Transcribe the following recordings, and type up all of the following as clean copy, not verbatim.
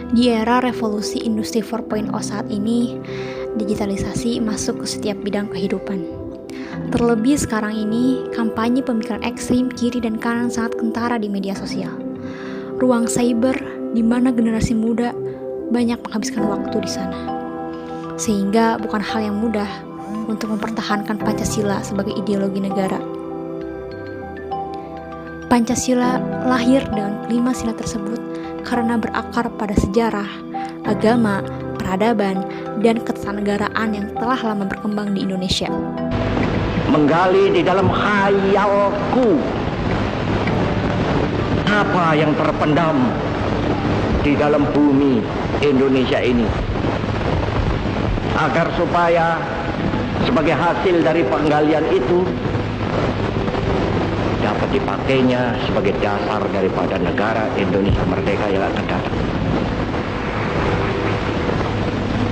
Di era revolusi industri 4.0 saat ini, digitalisasi masuk ke setiap bidang kehidupan. Terlebih sekarang ini, kampanye pemikiran ekstrim kiri dan kanan sangat kentara di media sosial. Ruang cyber di mana generasi muda banyak menghabiskan waktu di sana. Sehingga bukan hal yang mudah untuk mempertahankan Pancasila sebagai ideologi negara. Pancasila lahir dengan 5 sila tersebut karena berakar pada sejarah, agama, peradaban, dan ketatanegaraan yang telah lama berkembang di Indonesia. Menggali di dalam khayalku apa yang terpendam di dalam bumi Indonesia ini, agar supaya sebagai hasil dari penggalian itu dapat dipakainya sebagai dasar daripada negara Indonesia merdeka yang akan datang.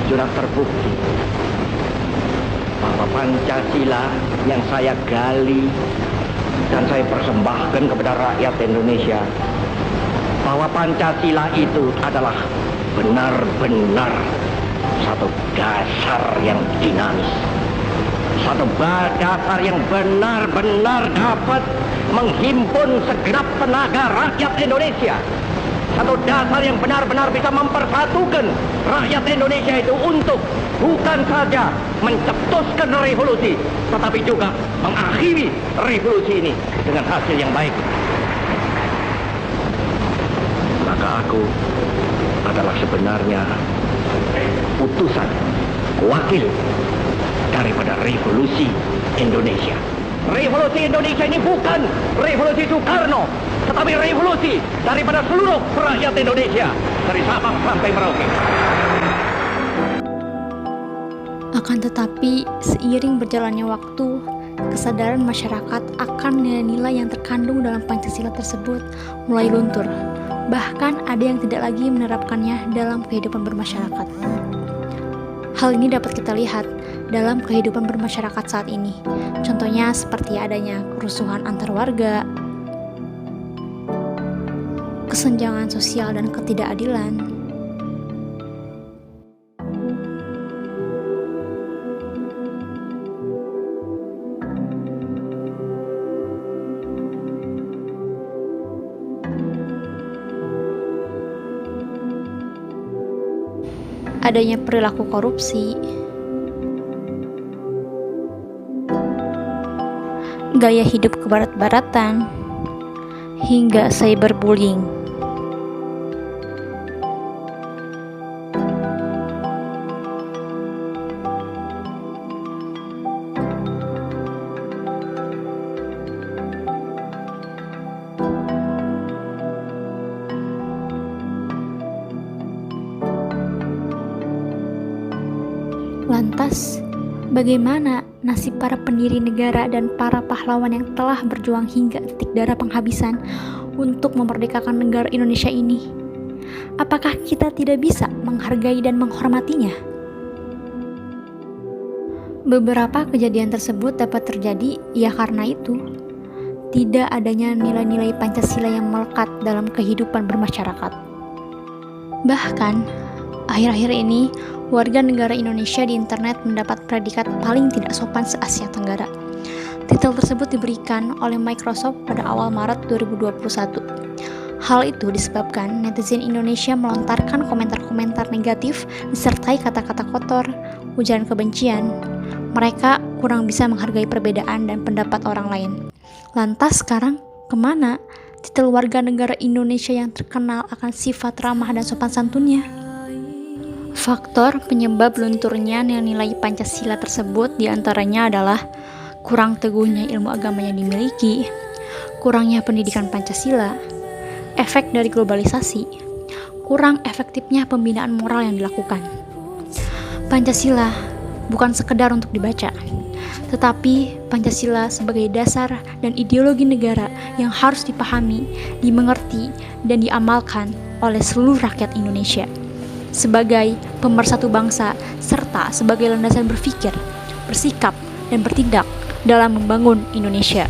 Sudah terbukti bahwa Pancasila yang saya gali dan saya persembahkan kepada rakyat Indonesia, bahwa Pancasila itu adalah benar-benar satu dasar yang dinamis, satu dasar yang benar-benar dapat menghimpun segenap tenaga rakyat Indonesia, satu dasar yang benar-benar bisa mempersatukan rakyat Indonesia itu untuk bukan saja mencetuskan revolusi, tetapi juga mengakhiri revolusi ini dengan hasil yang baik. Maka aku adalah sebenarnya utusan, wakil daripada revolusi Indonesia. Revolusi Indonesia ini bukan revolusi Soekarno, tetapi revolusi daripada seluruh rakyat Indonesia, dari Sabang sampai Merauke. Akan tetapi, seiring berjalannya waktu, kesadaran masyarakat akan nilai-nilai yang terkandung dalam Pancasila tersebut mulai luntur. Bahkan ada yang tidak lagi menerapkannya dalam kehidupan bermasyarakat. Hal ini dapat kita lihat dalam kehidupan bermasyarakat saat ini. Contohnya seperti adanya kerusuhan antar warga, kesenjangan sosial dan ketidakadilan, adanya perilaku korupsi, gaya hidup kebarat-baratan, hingga cyberbullying. Lantas, bagaimana nasib para pendiri negara dan para pahlawan yang telah berjuang hingga titik darah penghabisan untuk memerdekakan negara Indonesia ini? Apakah kita tidak bisa menghargai dan menghormatinya? Beberapa kejadian tersebut dapat terjadi ya karena itu, tidak adanya nilai-nilai Pancasila yang melekat dalam kehidupan bermasyarakat. Bahkan, akhir-akhir ini, warga negara Indonesia di internet mendapat predikat paling tidak sopan se-Asia Tenggara. Titel tersebut diberikan oleh Microsoft pada awal Maret 2021. Hal itu disebabkan netizen Indonesia melontarkan komentar-komentar negatif disertai kata-kata kotor, ujaran kebencian. Mereka kurang bisa menghargai perbedaan dan pendapat orang lain. Lantas sekarang, kemana titel warga negara Indonesia yang terkenal akan sifat ramah dan sopan santunnya? Faktor penyebab lunturnya nilai Pancasila tersebut diantaranya adalah kurang teguhnya ilmu agama yang dimiliki, kurangnya pendidikan Pancasila, efek dari globalisasi, kurang efektifnya pembinaan moral yang dilakukan. Pancasila bukan sekedar untuk dibaca, tetapi Pancasila sebagai dasar dan ideologi negara yang harus dipahami, dimengerti, dan diamalkan oleh seluruh rakyat Indonesia sebagai pemersatu bangsa serta sebagai landasan berpikir, bersikap, dan bertindak dalam membangun Indonesia.